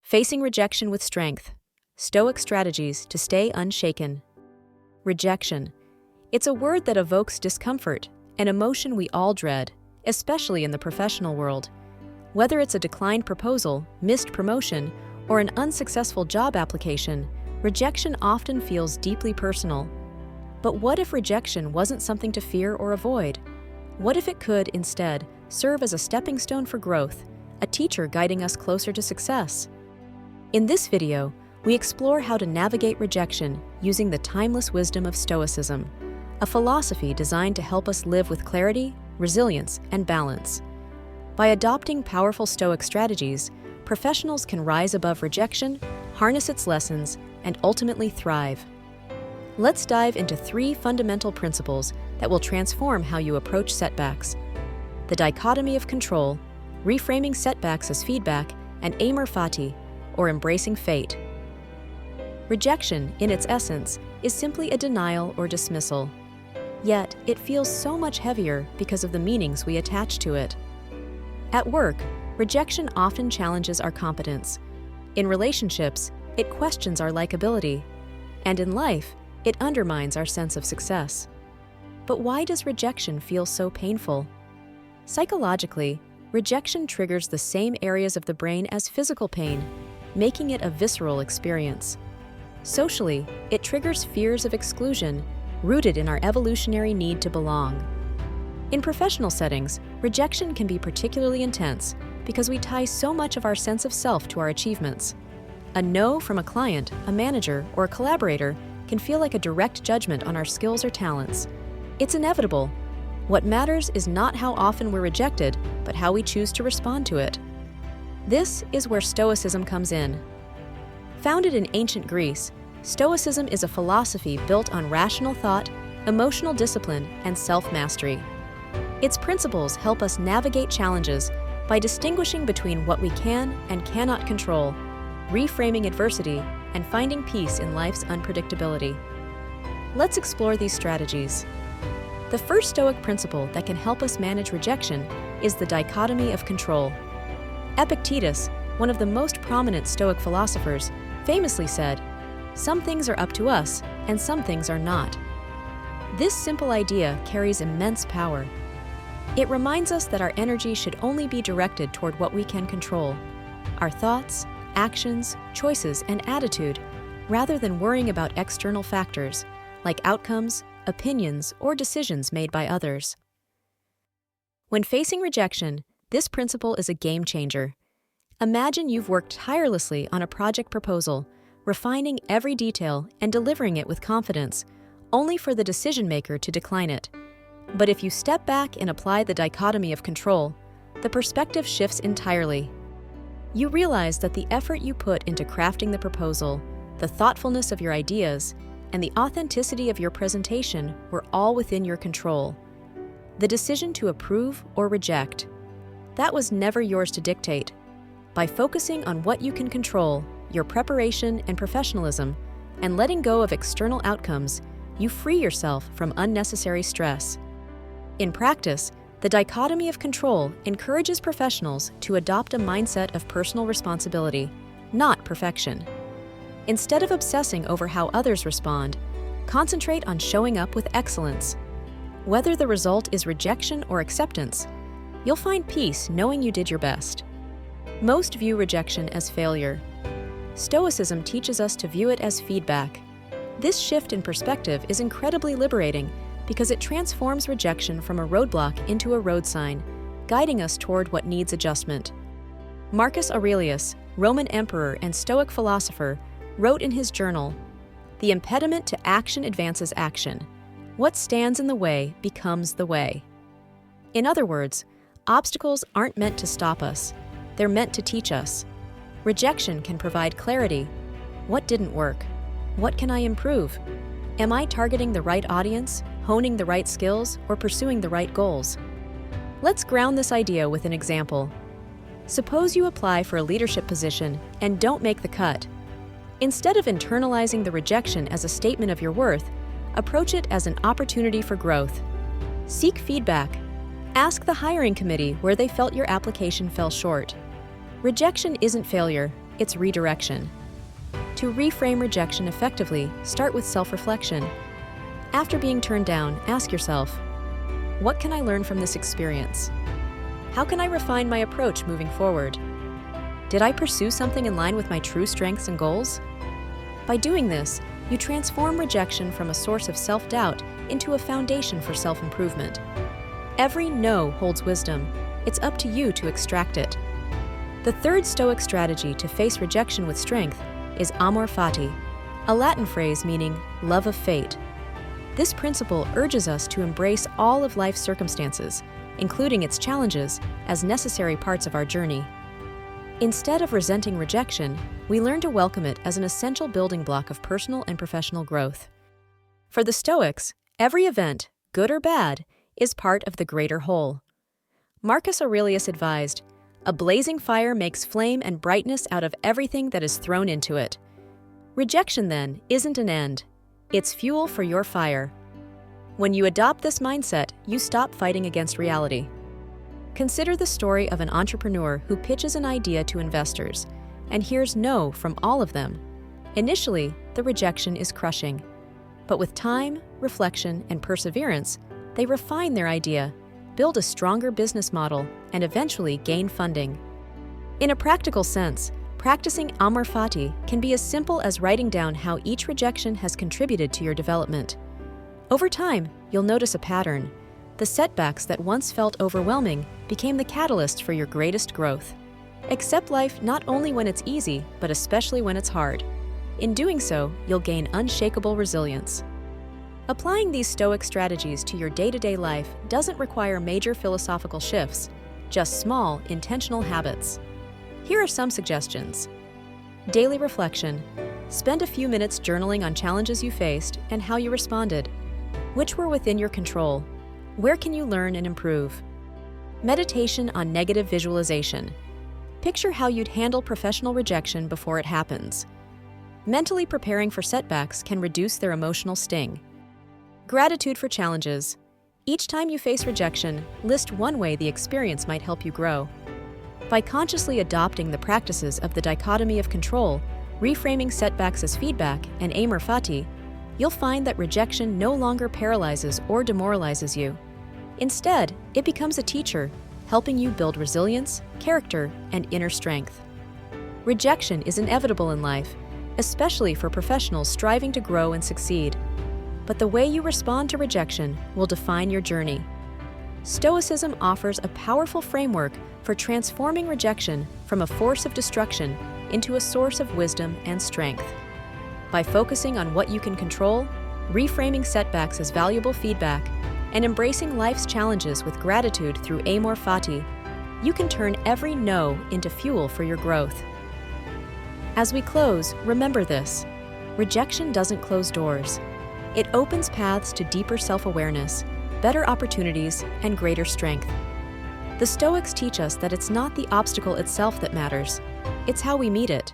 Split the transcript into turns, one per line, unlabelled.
Facing rejection with strength. Stoic strategies to stay unshaken. Rejection. It's a word that evokes discomfort, an emotion we all dread, especially in the professional world. Whether it's a declined proposal, missed promotion, or an unsuccessful job application, rejection often feels deeply personal. But what if rejection wasn't something to fear or avoid? What if it could, instead, serve as a stepping stone for growth, a teacher guiding us closer to success? In this video, we explore how to navigate rejection using the timeless wisdom of Stoicism, a philosophy designed to help us live with clarity, resilience, and balance. By adopting powerful Stoic strategies, professionals can rise above rejection, harness its lessons, and ultimately thrive. Let's dive into 3 fundamental principles that will transform how you approach setbacks. The dichotomy of control, reframing setbacks as feedback, and amor fati, or embracing fate. Rejection, in its essence, is simply a denial or dismissal. Yet, it feels so much heavier because of the meanings we attach to it. At work, rejection often challenges our competence. In relationships, it questions our likability. And in life, it undermines our sense of success. But why does rejection feel so painful? Psychologically, rejection triggers the same areas of the brain as physical pain, making it a visceral experience. Socially, it triggers fears of exclusion, rooted in our evolutionary need to belong. In professional settings, rejection can be particularly intense because we tie so much of our sense of self to our achievements. A no from a client, a manager, or a collaborator can feel like a direct judgment on our skills or talents. It's inevitable. What matters is not how often we're rejected, but how we choose to respond to it. This is where Stoicism comes in. Founded in ancient Greece, Stoicism is a philosophy built on rational thought, emotional discipline, and self-mastery. Its principles help us navigate challenges by distinguishing between what we can and cannot control, reframing adversity, and finding peace in life's unpredictability. Let's explore these strategies. The first Stoic principle that can help us manage rejection is the dichotomy of control. Epictetus, one of the most prominent Stoic philosophers, famously said, "Some things are up to us, and some things are not." This simple idea carries immense power. It reminds us that our energy should only be directed toward what we can control, our thoughts, actions, choices, and attitude, rather than worrying about external factors, like outcomes, opinions, or decisions made by others. When facing rejection, this principle is a game changer. Imagine you've worked tirelessly on a project proposal, refining every detail and delivering it with confidence, only for the decision maker to decline it. But if you step back and apply the dichotomy of control, the perspective shifts entirely. You realize that the effort you put into crafting the proposal, the thoughtfulness of your ideas, and the authenticity of your presentation were all within your control. The decision to approve or reject, that was never yours to dictate. By focusing on what you can control, your preparation and professionalism, and letting go of external outcomes, you free yourself from unnecessary stress. In practice, the dichotomy of control encourages professionals to adopt a mindset of personal responsibility, not perfection. Instead of obsessing over how others respond, concentrate on showing up with excellence. Whether the result is rejection or acceptance, you'll find peace knowing you did your best. Most view rejection as failure. Stoicism teaches us to view it as feedback. This shift in perspective is incredibly liberating because it transforms rejection from a roadblock into a road sign, guiding us toward what needs adjustment. Marcus Aurelius, Roman emperor and Stoic philosopher, wrote in his journal, "The impediment to action advances action. What stands in the way becomes the way." In other words, obstacles aren't meant to stop us. They're meant to teach us. Rejection can provide clarity. What didn't work? What can I improve? Am I targeting the right audience, honing the right skills, or pursuing the right goals? Let's ground this idea with an example. Suppose you apply for a leadership position and don't make the cut. Instead of internalizing the rejection as a statement of your worth, approach it as an opportunity for growth. Seek feedback. Ask the hiring committee where they felt your application fell short. Rejection isn't failure, it's redirection. To reframe rejection effectively, start with self-reflection. After being turned down, ask yourself, what can I learn from this experience? How can I refine my approach moving forward? Did I pursue something in line with my true strengths and goals? By doing this, you transform rejection from a source of self-doubt into a foundation for self-improvement. Every no holds wisdom. It's up to you to extract it. The third Stoic strategy to face rejection with strength is amor fati, a Latin phrase meaning love of fate. This principle urges us to embrace all of life's circumstances, including its challenges, as necessary parts of our journey. Instead of resenting rejection, we learn to welcome it as an essential building block of personal and professional growth. For the Stoics, every event, good or bad, is part of the greater whole. Marcus Aurelius advised, "A blazing fire makes flame and brightness out of everything that is thrown into it." Rejection, then, isn't an end. It's fuel for your fire. When you adopt this mindset, you stop fighting against reality. Consider the story of an entrepreneur who pitches an idea to investors and hears no from all of them. Initially, the rejection is crushing. But with time, reflection, and perseverance, they refine their idea, build a stronger business model, and eventually gain funding. In a practical sense, practicing amor fati can be as simple as writing down how each rejection has contributed to your development. Over time, you'll notice a pattern. The setbacks that once felt overwhelming became the catalyst for your greatest growth. Accept life not only when it's easy, but especially when it's hard. In doing so, you'll gain unshakable resilience. Applying these Stoic strategies to your day-to-day life doesn't require major philosophical shifts, just small, intentional habits. Here are some suggestions. Daily reflection. Spend a few minutes journaling on challenges you faced and how you responded. Which were within your control? Where can you learn and improve? Meditation on negative visualization. Picture how you'd handle professional rejection before it happens. Mentally preparing for setbacks can reduce their emotional sting. Gratitude for challenges. Each time you face rejection, list one way the experience might help you grow. By consciously adopting the practices of the dichotomy of control, reframing setbacks as feedback, and amor fati, you'll find that rejection no longer paralyzes or demoralizes you. Instead, it becomes a teacher, helping you build resilience, character, and inner strength. Rejection is inevitable in life, especially for professionals striving to grow and succeed. But the way you respond to rejection will define your journey. Stoicism offers a powerful framework for transforming rejection from a force of destruction into a source of wisdom and strength. By focusing on what you can control, reframing setbacks as valuable feedback, and embracing life's challenges with gratitude through amor fati, you can turn every no into fuel for your growth. As we close, remember this: rejection doesn't close doors. It opens paths to deeper self-awareness, better opportunities, and greater strength. The Stoics teach us that it's not the obstacle itself that matters, it's how we meet it.